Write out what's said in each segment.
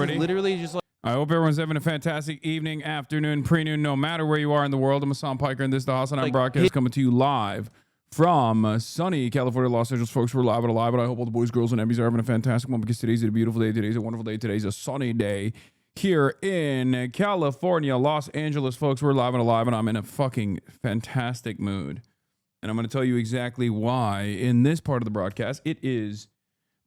everybody. Literally just like... I hope everyone's having a fantastic evening, afternoon, pre-noon, no matter where you are in the world. I'm Hasan Piker, and this is the Hasan Like, broadcast coming to you live from sunny California, Los Angeles. Folks, we're live and alive, and I hope all the boys, girls, and Emmys are having a fantastic one because today's a beautiful day. Today's a wonderful day. Today's a sunny day here in California, Los Angeles. Folks, we're live and alive, and I'm in a fucking fantastic mood. And I'm going to tell you exactly why in this part of the broadcast. It is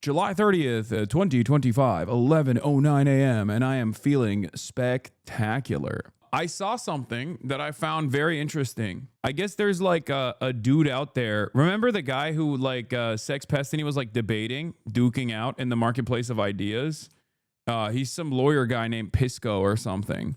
July 30th, 2025, 11:09 a.m., and I am feeling spectacular. I saw something that I found very interesting. I guess there's like a dude out there. Remember the guy who like Sex Pest and he was like debating, duking out in the marketplace of ideas? He's some lawyer guy named PISCO or something.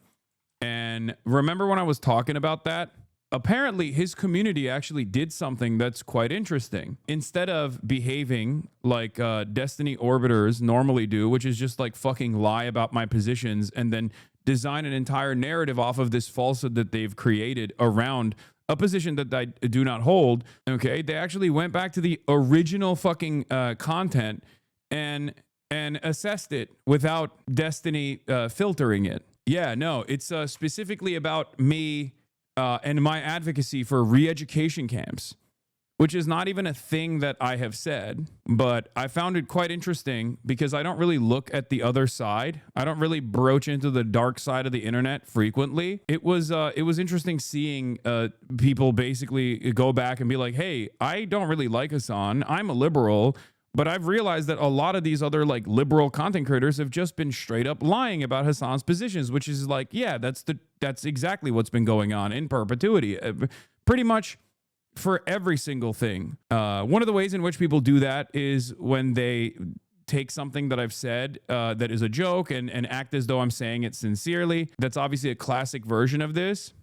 And remember when I was talking about that? Apparently, his community actually did something that's quite interesting. Instead of behaving like Destiny Orbiters normally do, which is just like fucking lie about my positions and then design an entire narrative off of this falsehood that they've created around a position that I do not hold, okay, they actually went back to the original fucking content and assessed it without Destiny filtering it. Yeah, no, it's specifically about me and my advocacy for re-education camps, which is not even a thing that I have said, but I found it quite interesting because I don't really look at the other side. I don't really broach into the dark side of the internet frequently. It was interesting seeing people basically go back and be like, hey, I don't really like Hasan. I'm a liberal. But I've realized that a lot of these other like liberal content creators have just been straight up lying about Hasan's positions, which is like, yeah, that's exactly what's been going on in perpetuity, pretty much for every single thing. One of the ways in which people do that is when they take something that I've said that is a joke and act as though I'm saying it sincerely. That's obviously a classic version of this.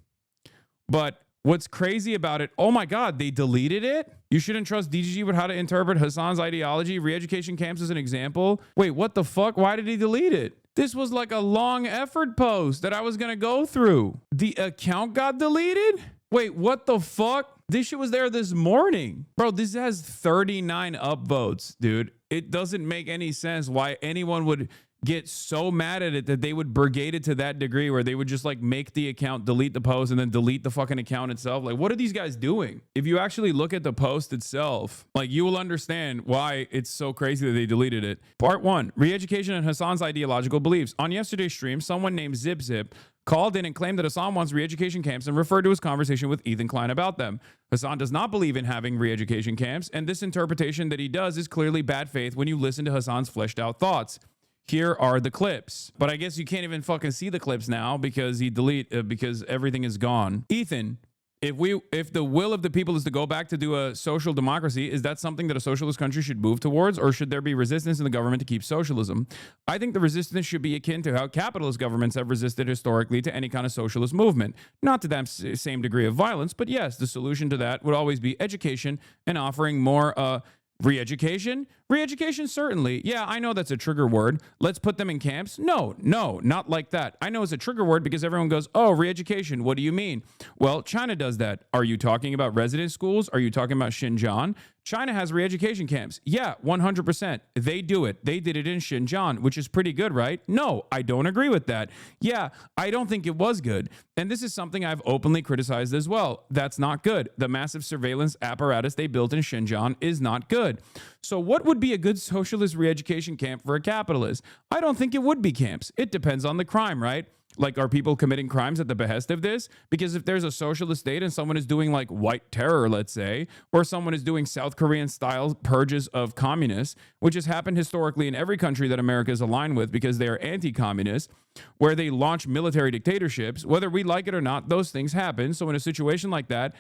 But what's crazy about it, oh my God, they deleted it? You shouldn't trust DGG with how to interpret Hasan's ideology. Re-education camps is an example. Wait, what the fuck? Why did he delete it? This was like a long effort post that I was going to go through. The account got deleted? Wait, what the fuck? This shit was there this morning. Bro, this has 39 upvotes, dude. It doesn't make any sense why anyone would get so mad at it that they would brigade it to that degree where they would just like make the account, delete the post, and then delete the fucking account itself. Like, what are these guys doing? If you actually look at the post itself, like you will understand why it's so crazy that they deleted it. Part 1, re-education and Hasan's ideological beliefs. On yesterday's stream, someone named Zip called in and claimed that Hasan wants re-education camps and referred to his conversation with Ethan Klein about them. Hasan does not believe in having re-education camps, and this interpretation that he does is clearly bad faith when you listen to Hasan's fleshed out thoughts. Here are the clips, but I guess you can't even fucking see the clips now because because everything is gone. Ethan, if the will of the people is to go back to do a social democracy, is that something that a socialist country should move towards, or should there be resistance in the government to keep socialism? I think the resistance should be akin to how capitalist governments have resisted historically to any kind of socialist movement. Not to that same degree of violence, but yes, the solution to that would always be education and offering more re-education? Re-education, certainly. Yeah, I know that's a trigger word. Let's put them in camps? No, not like that. I know it's a trigger word because everyone goes, oh, re-education, what do you mean? Well, China does that. Are you talking about resident schools? Are you talking about Xinjiang? China has re-education camps. Yeah, 100%. They do it. They did it in Xinjiang, which is pretty good, right? No, I don't agree with that. Yeah, I don't think it was good. And this is something I've openly criticized as well. That's not good. The massive surveillance apparatus they built in Xinjiang is not good. So what would be a good socialist re-education camp for a capitalist? I don't think it would be camps. It depends on the crime, right? Like, are people committing crimes at the behest of this? Because if there's a socialist state and someone is doing like white terror, let's say, or someone is doing South Korean style purges of communists, which has happened historically in every country that America is aligned with because they are anti-communist, where they launch military dictatorships, whether we like it or not, those things happen. So in a situation like that,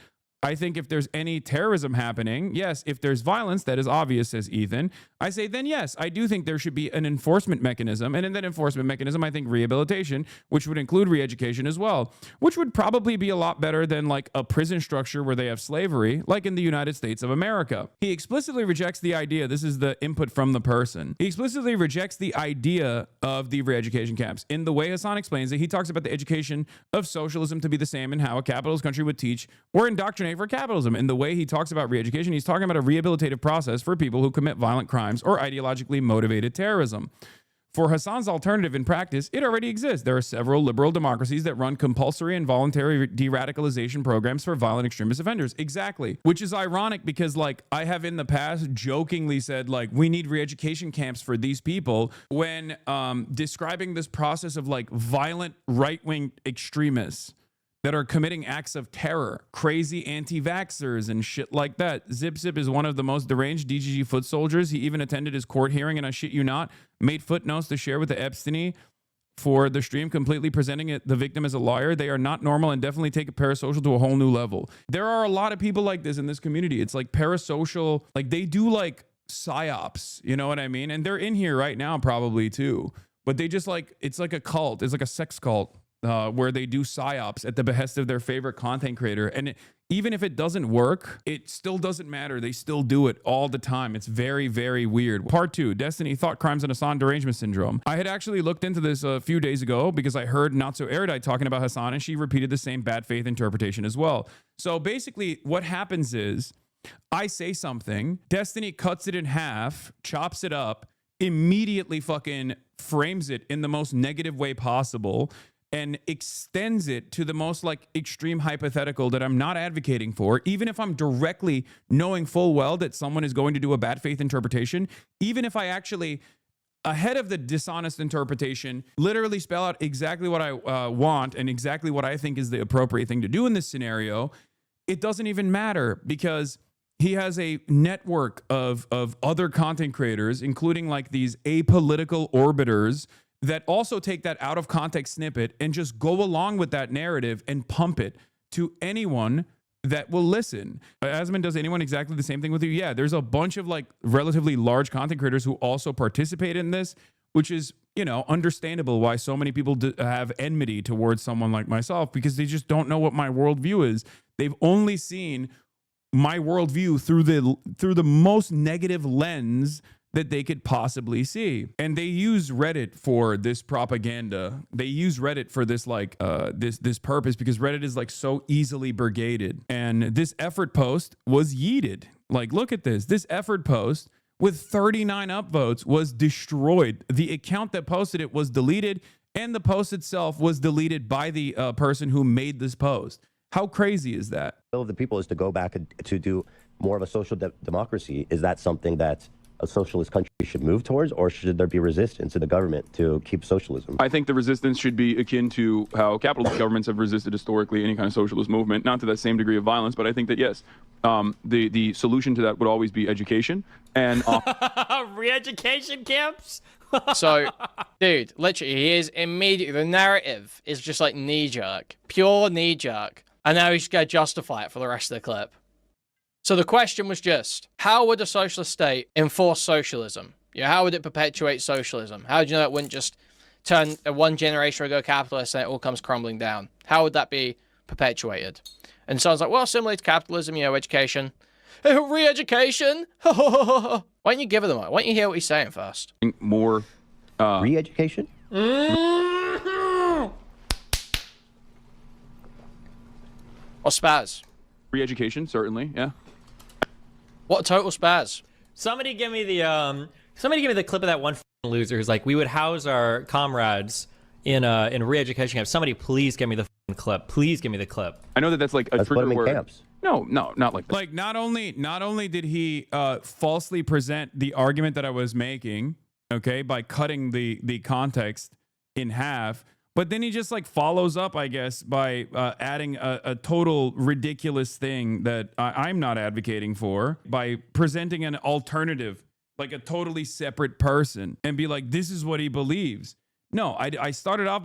I think if there's any terrorism happening, yes, if there's violence, that is obvious, says Ethan. I say, then yes, I do think there should be an enforcement mechanism. And in that enforcement mechanism, I think rehabilitation, which would include re-education as well, which would probably be a lot better than like a prison structure where they have slavery, like in the United States of America. He explicitly rejects the idea, this is the input from the person, he explicitly rejects the idea of the re-education camps. In the way Hasan explains it, he talks about the education of socialism to be the same in how a capitalist country would teach or indoctrinate for capitalism. In the way he talks about re-education, he's talking about a rehabilitative process for people who commit violent crimes or ideologically motivated terrorism. For Hassan's alternative in practice, it already exists. There are several liberal democracies that run compulsory and voluntary de-radicalization programs for violent extremist offenders. Exactly. Which is ironic because, like, I have in the past jokingly said, like, we need re-education camps for these people when describing this process of, like, violent right-wing extremists that are committing acts of terror, crazy anti-vaxxers and shit like that. Zip Zip is one of the most deranged DGG foot soldiers. He even attended his court hearing, and I shit you not, made footnotes to share with the Epstein for the stream, completely presenting the victim as a liar. They are not normal and definitely take a parasocial to a whole new level. There are a lot of people like this in this community. It's like parasocial, like they do like psyops, you know what I mean? And they're in here right now probably too, but they just like, it's like a cult. It's like a sex cult. Where they do psyops at the behest of their favorite content creator. And even if it doesn't work, it still doesn't matter. They still do it all the time. It's very, very weird. Part 2, Destiny, Thought Crimes and Hassan Derangement Syndrome. I had actually looked into this a few days ago because I heard Not So Erudite talking about Hassan, and she repeated the same bad faith interpretation as well. So basically what happens is I say something, Destiny cuts it in half, chops it up, immediately fucking frames it in the most negative way possible, and extends it to the most like extreme hypothetical that I'm not advocating for, even if I'm directly knowing full well that someone is going to do a bad faith interpretation, even if I actually, ahead of the dishonest interpretation, literally spell out exactly what I want and exactly what I think is the appropriate thing to do in this scenario, it doesn't even matter because he has a network of other content creators, including like these apolitical orbiters that also take that out of context snippet and just go along with that narrative and pump it to anyone that will listen. Asman, does anyone exactly the same thing with you? Yeah, there's a bunch of like relatively large content creators who also participate in this, which is, you know, understandable why so many people have enmity towards someone like myself, because they just don't know what my worldview is. They've only seen my worldview through the most negative lens that they could possibly see. And they use Reddit for this propaganda. They use Reddit for this like this purpose because Reddit is like so easily brigaded. And this effort post was yeeted. Like, look at this. This effort post with 39 upvotes was destroyed. The account that posted it was deleted, and the post itself was deleted by the person who made this post. How crazy is that? The will of the people is to go back to do more of a social democracy. Is that something that a socialist country should move towards, or should there be resistance to the government to keep socialism? I think the resistance should be akin to how capitalist governments have resisted historically any kind of socialist movement, not to that same degree of violence, but I think that, yes, the solution to that would always be education and... Re-education camps? So, dude, literally, he is immediately, the narrative is just like knee-jerk, pure knee-jerk, and now he's going to justify it for the rest of the clip. So the question was just, how would a socialist state enforce socialism? Yeah, how would it perpetuate socialism? How do you know it wouldn't just turn one generation ago capitalist and it all comes crumbling down? How would that be perpetuated? And someone's like, well, similar to capitalism, you know, education. Re-education? Why don't you give it a moment? Why don't you hear what he's saying first? More... Re-education? Or spaz? Re-education, certainly, yeah. What a total spaz. Somebody give me the clip of that one loser who's like, we would house our comrades in re-education camps. Somebody please give me the clip. Please give me the clip. I know that that's like a trigger word. Camps. No, not like that. Like, not only did he falsely present the argument that I was making, okay, by cutting the context in half, but then he just like follows up, I guess, by adding a total ridiculous thing that I'm not advocating for, by presenting an alternative, like a totally separate person, and be like, this is what he believes. No, I started off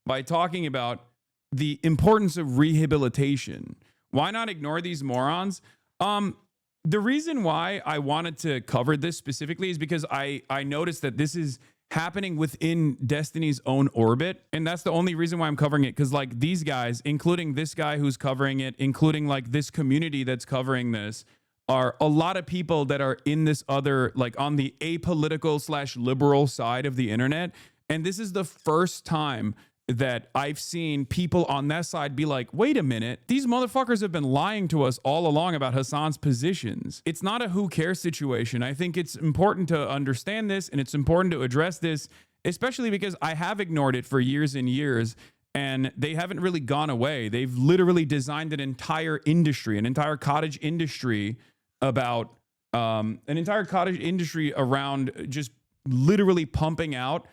by talking about the importance of rehabilitation. Why not ignore these morons? The reason why I wanted to cover this specifically is because I noticed that this is happening within Destiny's own orbit, and that's the only reason why I'm covering it, because like these guys, including this guy who's covering it, including like this community that's covering this, are a lot of people that are in this other, like on the apolitical / liberal side of the internet. And this is the first time that I've seen people on that side be like, wait a minute, these motherfuckers have been lying to us all along about Hassan's positions. It's not a who cares situation. I think it's important to understand this, and it's important to address this, especially because I have ignored it for years and years, and they haven't really gone away. They've literally designed an entire industry, an entire cottage industry about an entire cottage industry around just literally pumping out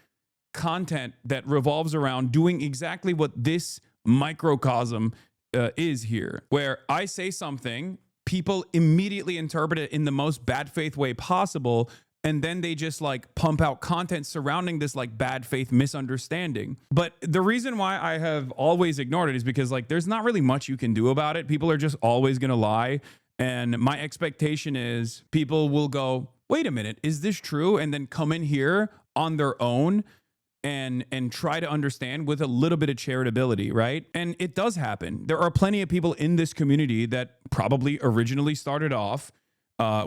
content that revolves around doing exactly what this microcosm is here, where I say something, people immediately interpret it in the most bad faith way possible, and then they just like pump out content surrounding this like bad faith misunderstanding. But the reason why I have always ignored it is because like there's not really much you can do about it. People are just always gonna lie, and my expectation is people will go, wait a minute, is this true? And then come in here on their own and try to understand with a little bit of charitability, right? And it does happen. There are plenty of people in this community that probably originally started off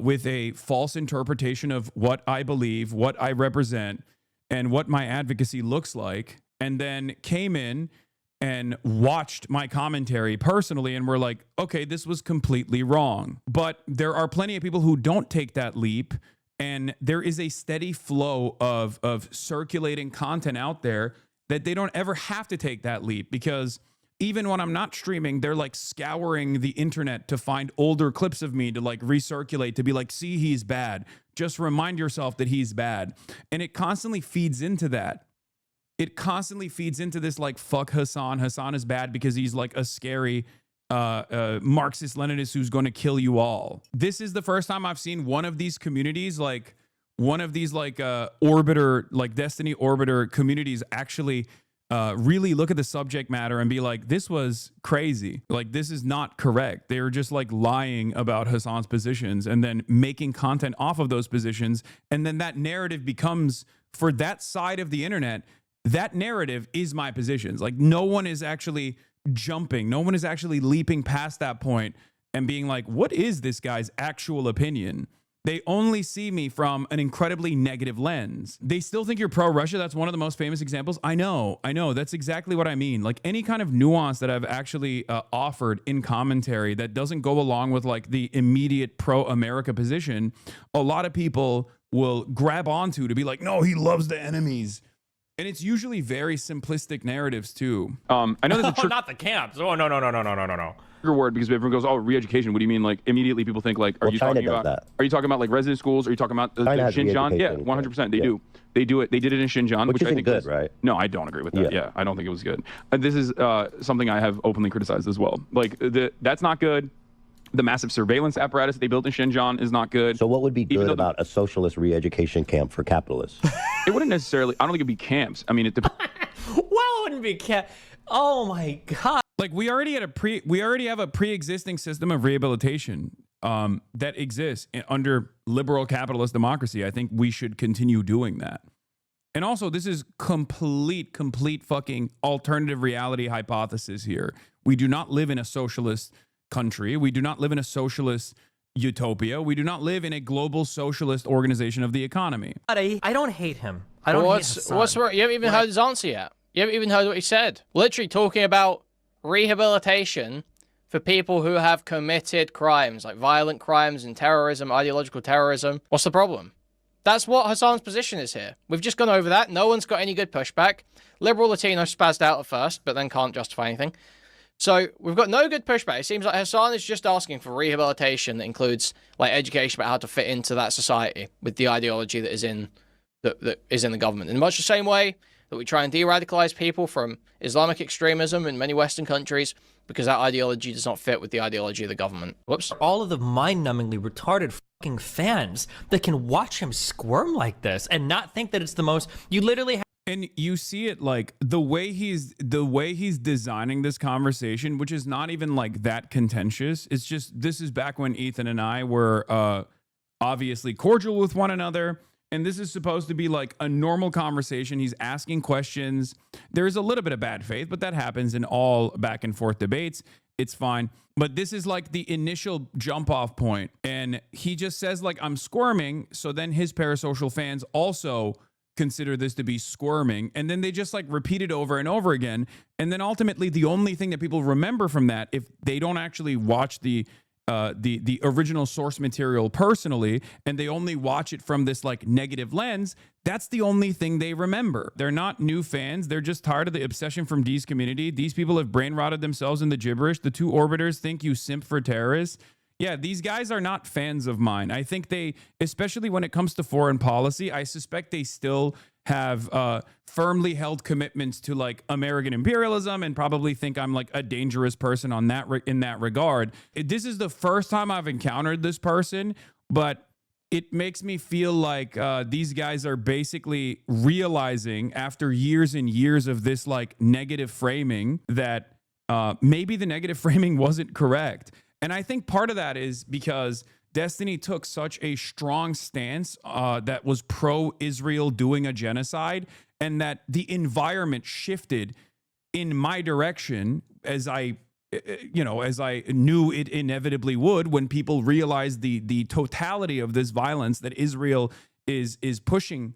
with a false interpretation of what I believe, what I represent, and what my advocacy looks like, and then came in and watched my commentary personally and were like, okay, this was completely wrong. But there are plenty of people who don't take that leap, and there is a steady flow of circulating content out there that they don't ever have to take that leap, because even when I'm not streaming, they're like scouring the internet to find older clips of me to like recirculate, to be like, see, he's bad. Just remind yourself that he's bad. And it constantly feeds into that. It constantly feeds into this like, fuck Hassan. Hassan is bad because he's like a scary Marxist-Leninist who's going to kill you all. This is the first time I've seen one of these communities, like one of these like orbiter, like Destiny orbiter communities actually really look at the subject matter and be like, this was crazy. Like, this is not correct. They're just like lying about Hassan's positions and then making content off of those positions. And then that narrative becomes, for that side of the internet, that narrative is my positions. Like, no one is actually jumping. No one is actually leaping past that point and being like, what is this guy's actual opinion? They only see me from an incredibly negative lens. They still think you're pro-Russia. That's one of the most famous examples. I know. That's exactly what I mean. Like, any kind of nuance that I've actually offered in commentary that doesn't go along with like the immediate pro-America position, a lot of people will grab onto to be like, no, he loves the enemies. And it's usually very simplistic narratives too. I know there's a not the camps. Oh, no. trigger word because everyone goes, oh, re-education. What do you mean? Like, immediately people think like, are you talking about like resident schools? Are you talking about the Xinjiang? Yeah, 100%. They do. They do it. They did it in Xinjiang, which I think good, right? No, I don't agree with that. Yeah, I don't think it was good. This is something I have openly criticized as well. Like, that's not good. The massive surveillance apparatus they built in Xinjiang is not good. So what would be good about a socialist re-education camp for capitalists? It wouldn't necessarily, I don't think it'd be camps. I mean, it depends. Well, it wouldn't be oh my God. Like, we already have a pre-existing system of rehabilitation that exists under liberal capitalist democracy. I think we should continue doing that. And also, this is complete fucking alternative reality hypothesis here. We do not live in a socialist country. We do not live in a socialist utopia. We do not live in a global socialist organization of the economy. I don't hate him. I don't hate Hassan. What's wrong? You haven't even heard his answer yet. You haven't even heard what he said. Literally talking about rehabilitation for people who have committed crimes, like violent crimes and terrorism, ideological terrorism. What's the problem? That's what Hassan's position is here. We've just gone over that. No one's got any good pushback. Liberal Latino spazzed out at first, but then can't justify anything. So we've got no good pushback. It seems like Hassan is just asking for rehabilitation that includes like education about how to fit into that society with the ideology that is in the government. In much the same way that we try and de-radicalize people from Islamic extremism in many Western countries because that ideology does not fit with the ideology of the government. Whoops. All of the mind-numbingly retarded fucking fans that can watch him squirm like this and not think that it's the most. You literally have. And you see it like the way he's designing this conversation, which is not even like that contentious. It's just, this is back when Ethan and I were obviously cordial with one another. And this is supposed to be like a normal conversation. He's asking questions. There's a little bit of bad faith, but that happens in all back and forth debates. It's fine. But this is like the initial jump off point. And he just says like, I'm squirming. So then his parasocial fans also consider this to be squirming. And then they just like repeat it over and over again. And then ultimately the only thing that people remember from that, if they don't actually watch the original source material personally, and they only watch it from this like negative lens, that's the only thing they remember. They're not new fans. They're just tired of the obsession from D's community. These people have brain rotted themselves in the gibberish. The two orbiters think you simp for terrorists. Yeah, these guys are not fans of mine. I think they, especially when it comes to foreign policy, I suspect they still have firmly held commitments to like American imperialism, and probably think I'm like a dangerous person on that in that regard. This is the first time I've encountered this person, but it makes me feel like these guys are basically realizing after years and years of this like negative framing that maybe the negative framing wasn't correct. And I think part of that is because Destiny took such a strong stance that was pro-Israel doing a genocide, and that the environment shifted in my direction as I knew it inevitably would, when people realized the totality of this violence that Israel is pushing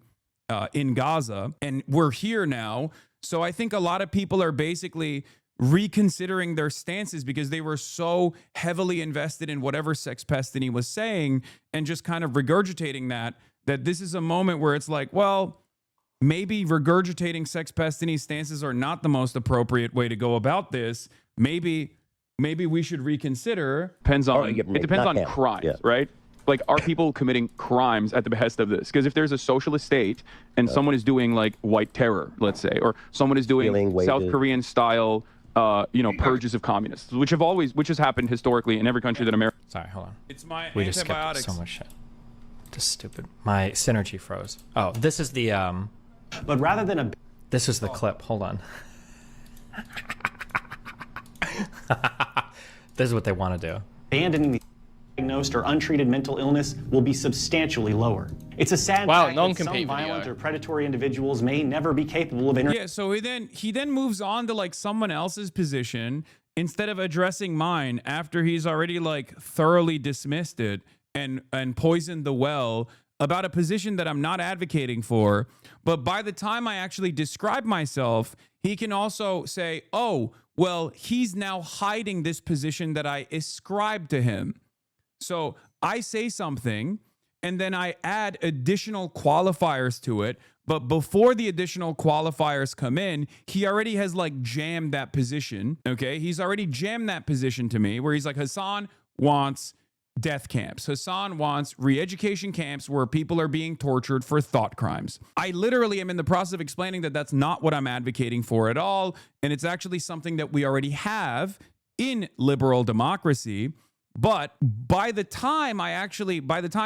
in Gaza. And we're here now. So I think a lot of people are basically reconsidering their stances because they were so heavily invested in whatever Sex Pestany was saying, and just kind of regurgitating that this is a moment where it's like, well, maybe regurgitating Sex Pestany's stances are not the most appropriate way to go about this. Maybe we should reconsider. Depends on, it depends on crimes, right? Like, are people committing crimes at the behest of this? Because if there's a socialist state and someone is doing like white terror, let's say, or someone is doing South Korean style purges of communists, which has happened historically in every country that America. Sorry, hold on. It's my We just antibiotics. skipped so much shit. Just stupid. My synergy froze. Oh, this is the But rather than a this is the clip. Hold on. This is what they want to do. abandoning the diagnosed or untreated mental illness will be substantially lower. It's a sad Wow, fact that some non-compete violent video. or predatory individuals may never be capable of Yeah, so he then moves on to like someone else's position instead of addressing mine after he's already like thoroughly dismissed it and poisoned the well about a position that I'm not advocating for. But by the time I actually describe myself, he can also say, oh, well, he's now hiding this position that I ascribed to him. So I say something and then I add additional qualifiers to it. But before the additional qualifiers come in, he already has like jammed that position. Okay. He's already jammed that position to me where he's like, Hasan wants death camps. Hasan wants re-education camps where people are being tortured for thought crimes. I literally am in the process of explaining that that's not what I'm advocating for at all. And it's actually something that we already have in liberal democracy. But by the time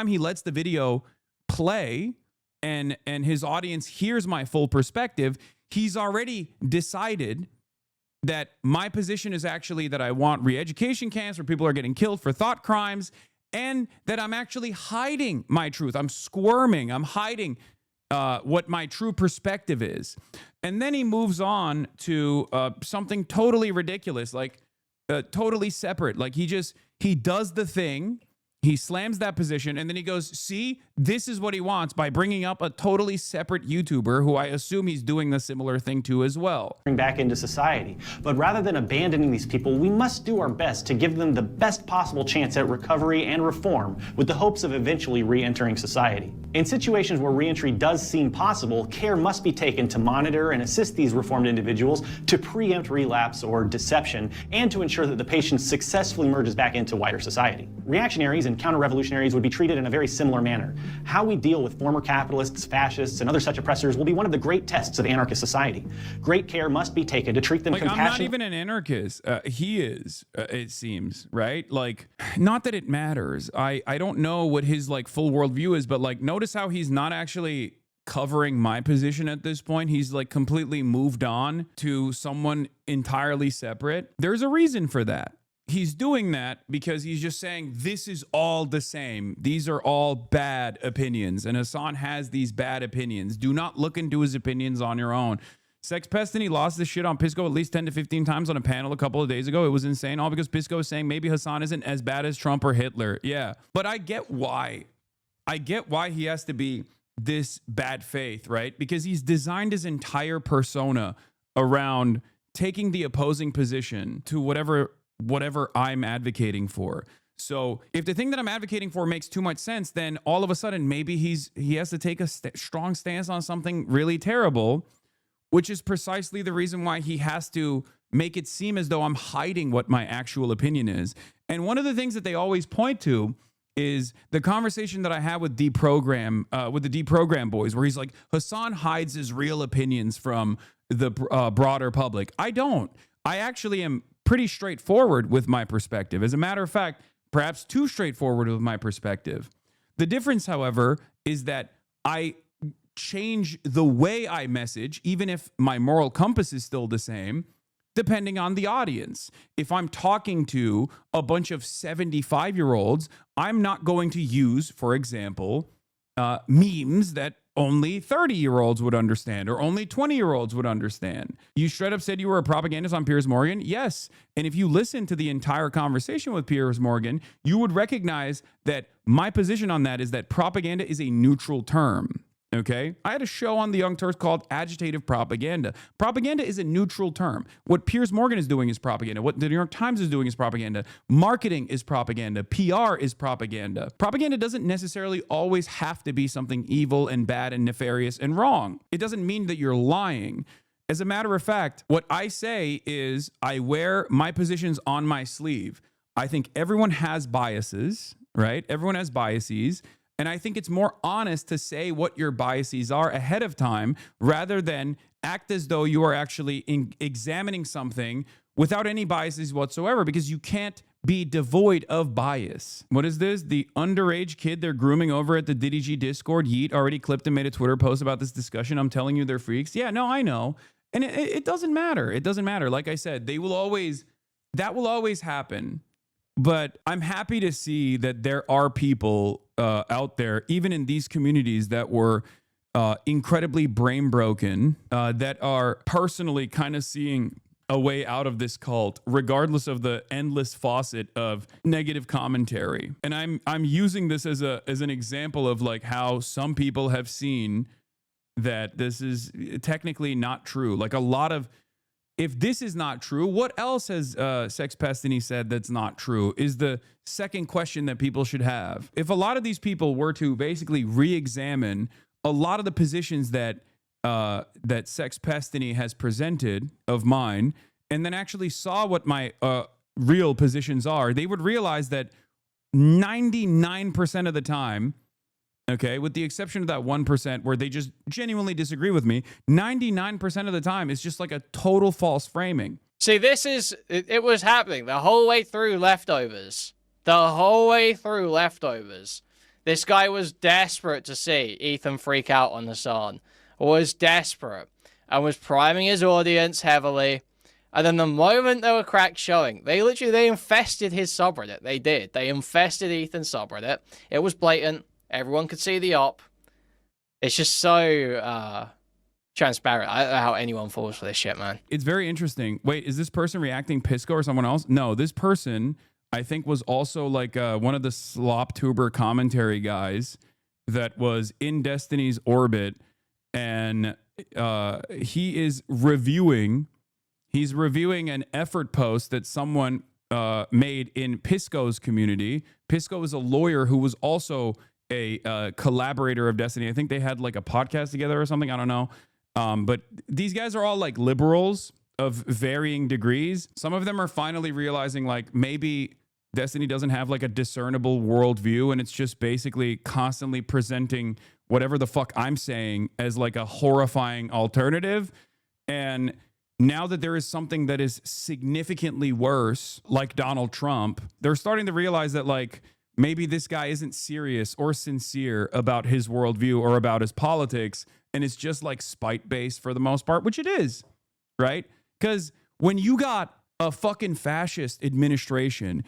he lets the video play and his audience hears my full perspective, he's already decided that my position is actually that I want re-education camps where people are getting killed for thought crimes, and that I'm actually hiding my truth. I'm squirming. I'm hiding what my true perspective is. And then he moves on to something totally ridiculous, like totally separate. Like he does the thing. He slams that position and then he goes, see, this is what he wants by bringing up a totally separate YouTuber who I assume he's doing the similar thing to as well. back into society. But rather than abandoning these people, we must do our best to give them the best possible chance at recovery and reform with the hopes of eventually re-entering society. In situations where re-entry does seem possible, care must be taken to monitor and assist these reformed individuals to preempt relapse or deception and to ensure that the patient successfully emerges back into wider society. Reactionaries and counter-revolutionaries would be treated in a very similar manner. How we deal with former capitalists, fascists, and other such oppressors will be one of the great tests of anarchist society. Great care must be taken to treat them compassionately. I'm not even an anarchist. He is, it seems, right? Like, not that it matters. I don't know what his like full worldview is, but like, notice how he's not actually covering my position at this point. He's like completely moved on to someone entirely separate. There's a reason for that. He's doing that because he's just saying this is all the same. These are all bad opinions. And Hasan has these bad opinions. Do not look into his opinions on your own. Sex Pestany lost this shit on PISCO at least 10 to 15 times on a panel a couple of days ago. It was insane. All because PISCO is saying maybe Hasan isn't as bad as Trump or Hitler. Yeah. But I get why. I get why he has to be this bad faith, right? Because he's designed his entire persona around taking the opposing position to whatever I'm advocating for. So if the thing that I'm advocating for makes too much sense, then all of a sudden maybe he has to take a strong stance on something really terrible, which is precisely the reason why he has to make it seem as though I'm hiding what my actual opinion is. And one of the things that they always point to is the conversation that I had with the Deprogram boys, where he's like, Hasan hides his real opinions from the broader public. I don't. I actually am pretty straightforward with my perspective. As a matter of fact, perhaps too straightforward with my perspective. The difference, however, is that I change the way I message, even if my moral compass is still the same, depending on the audience. If I'm talking to a bunch of 75-year-olds, I'm not going to use, for example, memes that only 30-year-olds would understand or only 20-year-olds would understand. You straight up said you were a propagandist on Piers Morgan? Yes. And if you listen to the entire conversation with Piers Morgan, you would recognize that my position on that is that propaganda is a neutral term. Okay, I had a show on the Young Turks called Agitative Propaganda. Propaganda is a neutral term. What Piers Morgan is doing is propaganda. What the New York Times is doing is propaganda. Marketing is propaganda. PR is propaganda. Propaganda doesn't necessarily always have to be something evil and bad and nefarious and wrong. It doesn't mean that you're lying. As a matter of fact, what I say is I wear my positions on my sleeve. I think everyone has biases, right? Everyone has biases. And I think it's more honest to say what your biases are ahead of time rather than act as though you are actually examining something without any biases whatsoever, because you can't be devoid of bias. What is this? The underage kid they're grooming over at the DDG Discord, Yeet, already clipped and made a Twitter post about this discussion. I'm telling you they're freaks. Yeah, no, I know. And it doesn't matter. It doesn't matter. Like I said, that will always happen. But I'm happy to see that there are people out there, even in these communities, that were incredibly brain broken, that are personally kind of seeing a way out of this cult, regardless of the endless faucet of negative commentary. And I'm using this as an example of like how some people have seen that this is technically not true. Like a lot of, if this is not true, what else has Sex Pestany said that's not true is the second question that people should have. If a lot of these people were to basically re-examine a lot of the positions that Sex Pestany has presented of mine, and then actually saw what my real positions are, they would realize that 99% of the time, okay, with the exception of that 1% where they just genuinely disagree with me, 99% of the time it's just like a total false framing. See, it was happening the whole way through Leftovers. The whole way through Leftovers. This guy was desperate to see Ethan freak out on Hasan. Was desperate. And was priming his audience heavily. And then the moment there were cracks showing, they infested his subreddit. They did. They infested Ethan's subreddit. It was blatant. Everyone could see the op. It's just so transparent. I don't know how anyone falls for this shit, man. It's very interesting. Wait, is this person reacting PISCO or someone else? No, this person, I think, was also like one of the Sloptuber commentary guys that was in Destiny's orbit. And he is reviewing an effort post that someone made in PISCO's community. PISCO is a lawyer who was also a collaborator of Destiny. I think they had like a podcast together or something. I don't know. But these guys are all like liberals of varying degrees. Some of them are finally realizing like maybe Destiny doesn't have like a discernible worldview, and it's just basically constantly presenting whatever the fuck I'm saying as like a horrifying alternative. And now that there is something that is significantly worse, like Donald Trump, they're starting to realize that like maybe this guy isn't serious or sincere about his worldview or about his politics, and it's just like spite-based for the most part, which it is, right? Because when you got a fucking fascist administration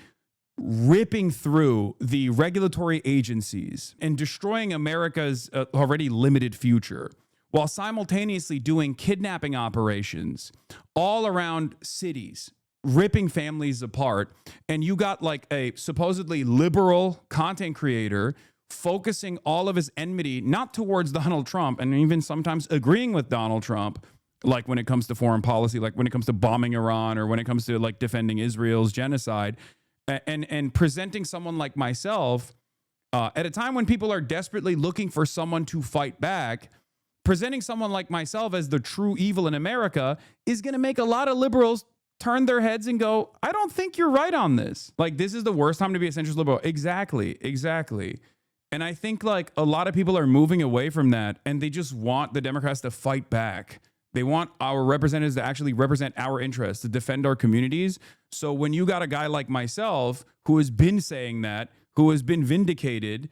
ripping through the regulatory agencies and destroying America's already limited future, while simultaneously doing kidnapping operations all around cities, ripping families apart, and you got like a supposedly liberal content creator focusing all of his enmity not towards Donald Trump, and even sometimes agreeing with Donald Trump, like when it comes to foreign policy, like when it comes to bombing Iran, or when it comes to like defending Israel's genocide, and presenting someone like myself at a time when people are desperately looking for someone to fight back. Presenting someone like myself as the true evil in America is going to make a lot of liberals turn their heads and go, I don't think you're right on this. Like, this is the worst time to be a centrist liberal. Exactly. And I think like a lot of people are moving away from that, and they just want the Democrats to fight back. They want our representatives to actually represent our interests, to defend our communities. So when you got a guy like myself who has been saying that, who has been vindicated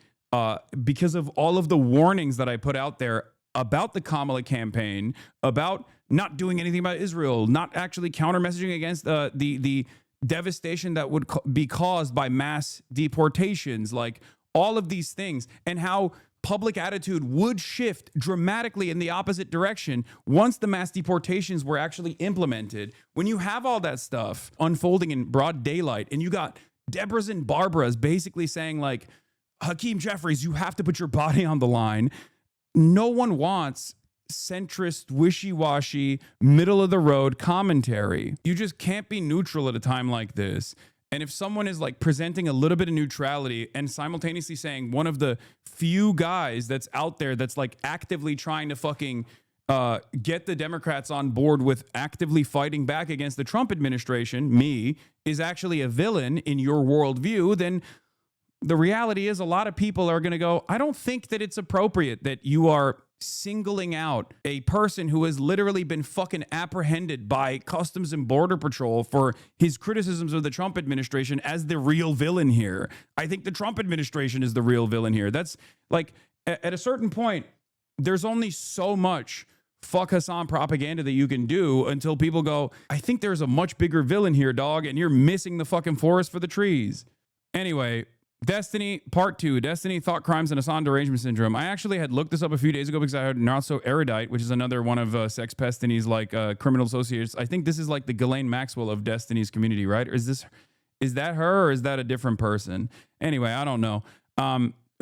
because of all of the warnings that I put out there about the Kamala campaign, about not doing anything about Israel, not actually counter messaging against the devastation that would be caused by mass deportations, like all of these things, and how public attitude would shift dramatically in the opposite direction once the mass deportations were actually implemented. When you have all that stuff unfolding in broad daylight, and you got Deborahs and Barbaras basically saying like, Hakeem Jeffries, you have to put your body on the line. No one wants centrist, wishy-washy, middle-of-the-road commentary. You just can't be neutral at a time like this. And if someone is like presenting a little bit of neutrality and simultaneously saying one of the few guys that's out there that's like actively trying to fucking get the Democrats on board with actively fighting back against the Trump administration, me, is actually a villain in your worldview, then the reality is a lot of people are going to go, I don't think that it's appropriate that you are singling out a person who has literally been fucking apprehended by Customs and Border Patrol for his criticisms of the Trump administration as the real villain here. I think the Trump administration is the real villain here. That's like, at a certain point, there's only so much fuck Hasan propaganda that you can do until people go, I think there's a much bigger villain here, dog, and you're missing the fucking forest for the trees. Anyway, Destiny Part 2, Destiny, Thought Crimes, and Hasan Derangement Syndrome. I actually had looked this up a few days ago because I heard NOTSOERUDITE, which is another one of Sex Pestini's like criminal associates. I think this is like the Ghislaine Maxwell of Destiny's community, right? Or is that her, or is that a different person? Anyway, I don't know.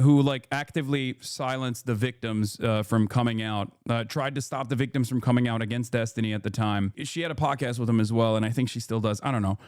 Who like actively silenced the victims from coming out, tried to stop the victims from coming out against Destiny at the time. She had a podcast with him as well, and I think she still does. I don't know.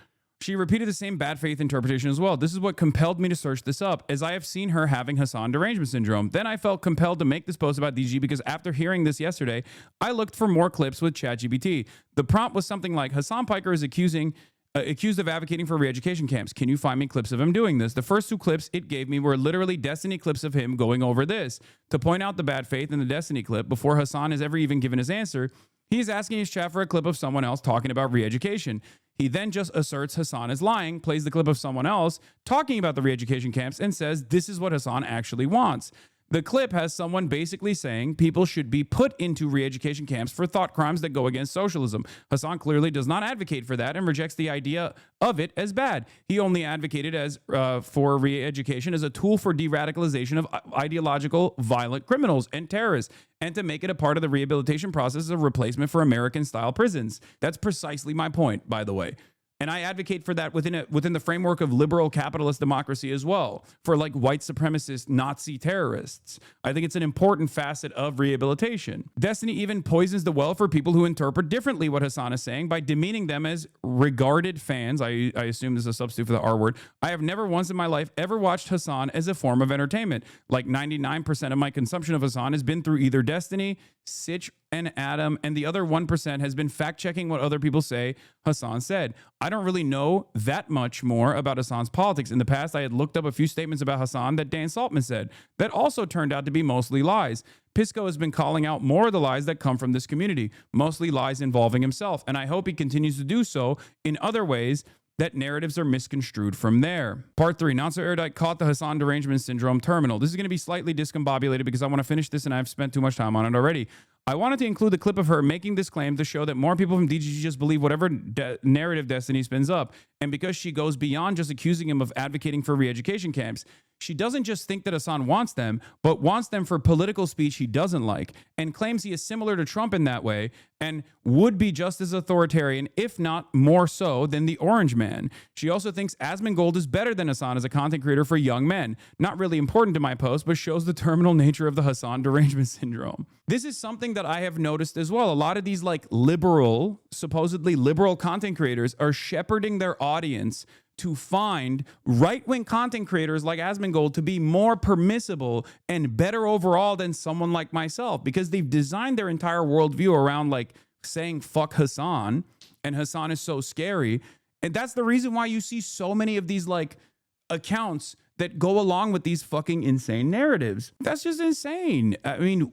She repeated the same bad faith interpretation as well. This is what compelled me to search this up, as I have seen her having Hasan Derangement Syndrome. Then I felt compelled to make this post about DG because after hearing this yesterday, I looked for more clips with ChatGPT. The prompt was something like, Hasan Piker is accused of advocating for re-education camps. Can you find me clips of him doing this? The first two clips it gave me were literally Destiny clips of him going over this. To point out the bad faith in the Destiny clip, before Hasan has ever even given his answer, he's asking his chat for a clip of someone else talking about re-education. He then just asserts Hasan is lying, plays the clip of someone else talking about the re-education camps, and says this is what Hasan actually wants. The clip has someone basically saying people should be put into re-education camps for thought crimes that go against socialism. Hasan clearly does not advocate for that and rejects the idea of it as bad. He only advocated for re-education as a tool for de-radicalization of ideological violent criminals and terrorists, and to make it a part of the rehabilitation process as a replacement for American-style prisons. That's precisely my point, by the way. And I advocate for that within the framework of liberal capitalist democracy as well, for like white supremacist Nazi terrorists. I think it's an important facet of rehabilitation. Destiny even poisons the well for people who interpret differently what Hasan is saying by demeaning them as regarded fans. I assume this is a substitute for the R word. I have never once in my life ever watched Hasan as a form of entertainment. Like 99% of my consumption of Hasan has been through either Destiny, Sitch, and Adam, and the other 1% has been fact-checking what other people say Hasan said. I don't really know that much more about Hasan's politics. In the past, I had looked up a few statements about Hasan that Dan Saltman said that also turned out to be mostly lies. PISCO has been calling out more of the lies that come from this community, mostly lies involving himself, and I hope he continues to do so in other ways that narratives are misconstrued from there. Part 3, NOTSOERUDITE caught the Hasan Derangement Syndrome terminal. This is going to be slightly discombobulated because I want to finish this and I've spent too much time on it already. I wanted to include the clip of her making this claim to show that more people from DGG just believe whatever narrative Destiny spins up. And because she goes beyond just accusing him of advocating for re-education camps, she doesn't just think that Hasan wants them, but wants them for political speech he doesn't like, and claims he is similar to Trump in that way and would be just as authoritarian, if not more so, than the Orange Man. She also thinks Asmongold is better than Hasan as a content creator for young men. Not really important to my post, but shows the terminal nature of the Hasan derangement syndrome. This is something that I have noticed as well. A lot of these like liberal, supposedly liberal content creators are shepherding their audience to find right-wing content creators like Asmongold to be more permissible and better overall than someone like myself, because they've designed their entire worldview around like saying fuck Hasan, and Hasan is so scary. And that's the reason why you see so many of these like accounts that go along with these fucking insane narratives. That's just insane. I mean,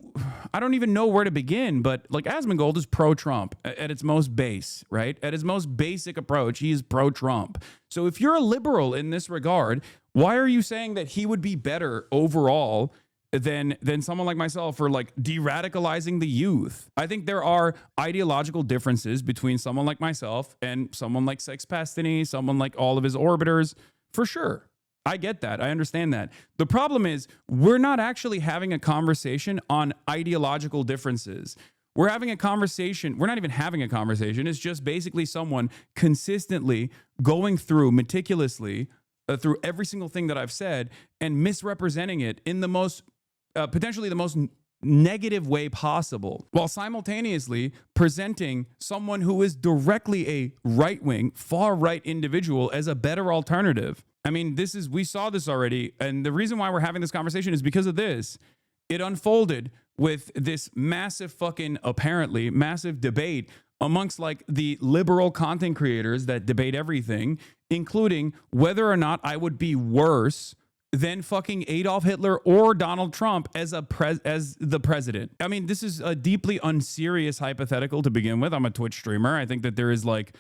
I don't even know where to begin, but like Asmongold is pro-Trump at its most base, right? At its most basic approach, he is pro-Trump. So if you're a liberal in this regard, why are you saying that he would be better overall than someone like myself for like de-radicalizing the youth? I think there are ideological differences between someone like myself and someone like Sex Pastini, someone like all of his orbiters, for sure. I get that. I understand that. The problem is we're not actually having a conversation on ideological differences. We're having a conversation. We're not even having a conversation. It's just basically someone consistently going through meticulously through every single thing that I've said and misrepresenting it in the most potentially the most negative way possible, while simultaneously presenting someone who is directly a right-wing, far-right individual as a better alternative. I mean, we saw this already. And the reason why we're having this conversation is because of this. It unfolded with this massive fucking, apparently massive debate amongst like the liberal content creators that debate everything, including whether or not I would be worse than fucking Adolf Hitler or Donald Trump as the president. I mean, this is a deeply unserious hypothetical to begin with. I'm a Twitch streamer. I think that there is like,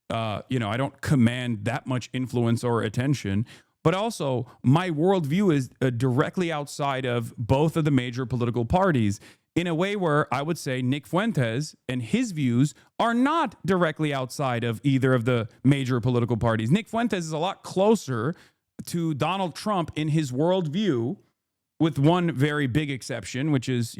I don't command that much influence or attention, but also my worldview is directly outside of both of the major political parties in a way where I would say Nick Fuentes and his views are not directly outside of either of the major political parties. Nick Fuentes is a lot closer to Donald Trump in his worldview, with one very big exception, which is,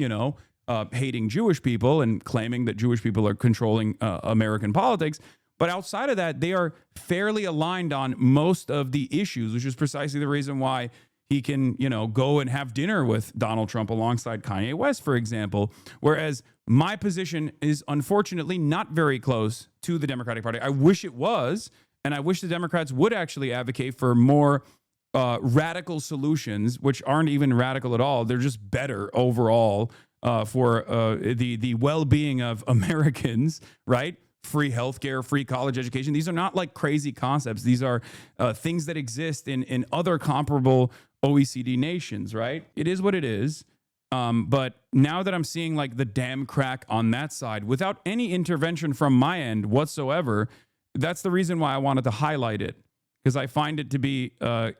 hating Jewish people and claiming that Jewish people are controlling American politics. But outside of that, they are fairly aligned on most of the issues, which is precisely the reason why he can, go and have dinner with Donald Trump alongside Kanye West, for example. Whereas my position is unfortunately not very close to the Democratic Party. I wish it was, and I wish the Democrats would actually advocate for more radical solutions, which aren't even radical at all. They're just better overall for the well-being of Americans, right? Free healthcare, free college education. These are not like crazy concepts. These are things that exist in other comparable OECD nations, right? It is what it is. But now that I'm seeing like the damn crack on that side without any intervention from my end whatsoever, that's the reason why I wanted to highlight it, because I find it to be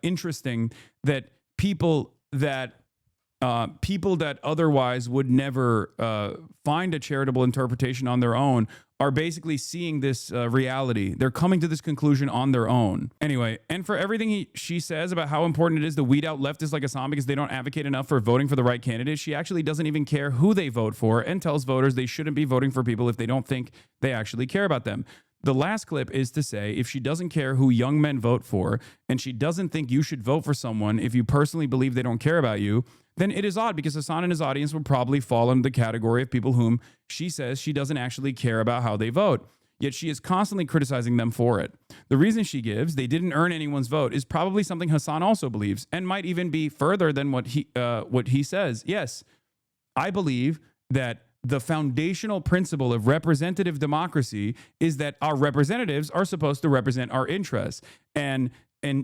interesting that people that otherwise would never find a charitable interpretation on their own are basically seeing this reality. They're coming to this conclusion on their own. Anyway, and for everything she says about how important it is to weed out leftists like Hasan because they don't advocate enough for voting for the right candidate, she actually doesn't even care who they vote for and tells voters they shouldn't be voting for people if they don't think they actually care about them. The last clip is to say, if she doesn't care who young men vote for, and she doesn't think you should vote for someone if you personally believe they don't care about you, then it is odd because Hasan and his audience would probably fall into the category of people whom she says she doesn't actually care about how they vote. Yet she is constantly criticizing them for it. The reason she gives, they didn't earn anyone's vote, is probably something Hasan also believes, and might even be further than what he says. Yes, I believe that the foundational principle of representative democracy is that our representatives are supposed to represent our interests. And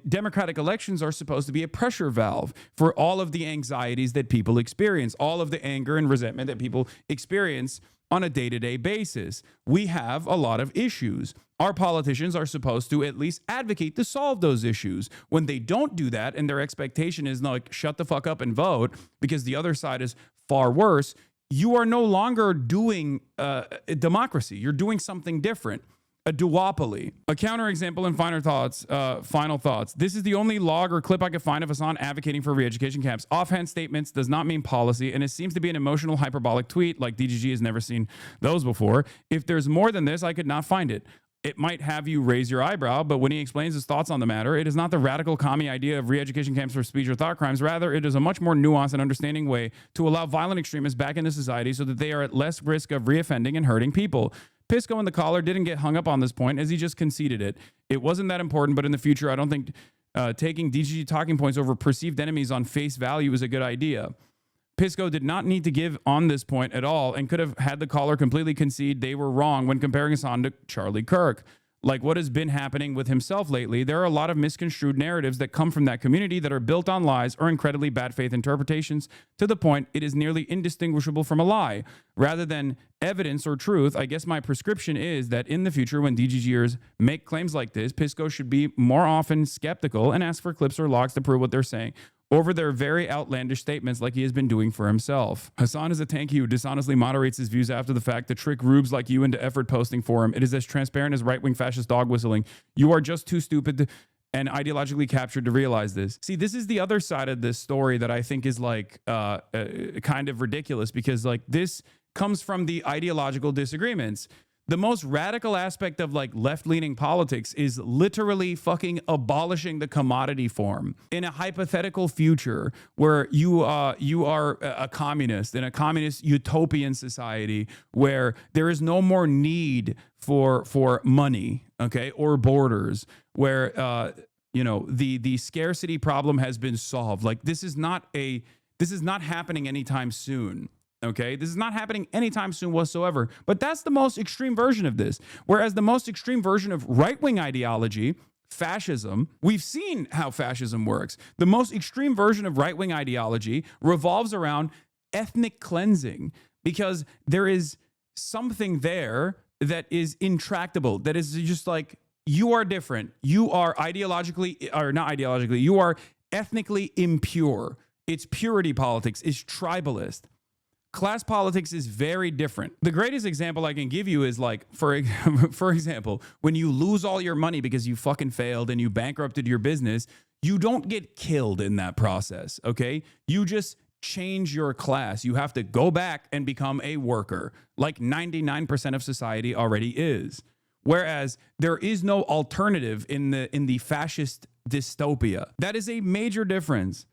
democratic elections are supposed to be a pressure valve for all of the anxieties that people experience, all of the anger and resentment that people experience on a day-to-day basis. We have a lot of issues. Our politicians are supposed to at least advocate to solve those issues. When they don't do that and their expectation is like, shut the fuck up and vote because the other side is far worse, you are no longer doing democracy. You're doing something different. A duopoly. A counterexample and final thoughts. This is the only log or clip I could find of Hasan advocating for re-education camps. Offhand statements does not mean policy, and it seems to be an emotional, hyperbolic tweet, like DGG has never seen those before. If there's more than this, I could not find it. It might have you raise your eyebrow, but when he explains his thoughts on the matter, it is not the radical commie idea of re-education camps for speech or thought crimes. Rather, it is a much more nuanced and understanding way to allow violent extremists back into society so that they are at less risk of reoffending and hurting people. PISCO and the caller didn't get hung up on this point as he just conceded it. It wasn't that important, but in the future, I don't think taking DGG talking points over perceived enemies on face value is a good idea. PISCO did not need to give on this point at all and could have had the caller completely concede they were wrong when comparing Hasan to Charlie Kirk. Like what has been happening with himself lately, there are a lot of misconstrued narratives that come from that community that are built on lies or incredibly bad faith interpretations to the point it is nearly indistinguishable from a lie. Rather than evidence or truth, I guess my prescription is that in the future when DGGers make claims like this, PISCO should be more often skeptical and ask for clips or logs to prove what they're saying over their very outlandish statements like he has been doing for himself. Hasan is a tanky who dishonestly moderates his views after the fact to trick rubes like you into effort posting for him. It is as transparent as right-wing fascist dog whistling. You are just too stupid and ideologically captured to realize this. See, this is the other side of this story that I think is like kind of ridiculous because like this comes from the ideological disagreements. The most radical aspect of like left-leaning politics is literally fucking abolishing the commodity form in a hypothetical future where you are a communist in a communist utopian society where there is no more need for money, okay, or borders, where you know the scarcity problem has been solved. Like this is not happening anytime soon. Okay, this is not happening anytime soon whatsoever, but that's the most extreme version of this. Whereas the most extreme version of right-wing ideology, fascism, we've seen how fascism works. The most extreme version of right-wing ideology revolves around ethnic cleansing because there is something there that is intractable, that is just like, you are different. You are ideologically, or not ideologically, you are ethnically impure. It's purity politics, it's tribalist. Class politics is very different. The greatest example I can give you is like, for example, when you lose all your money because you fucking failed and you bankrupted your business, you don't get killed in that process, okay? You just change your class. You have to go back and become a worker, like 99% of society already is. Whereas there is no alternative in the fascist dystopia. That is a major difference.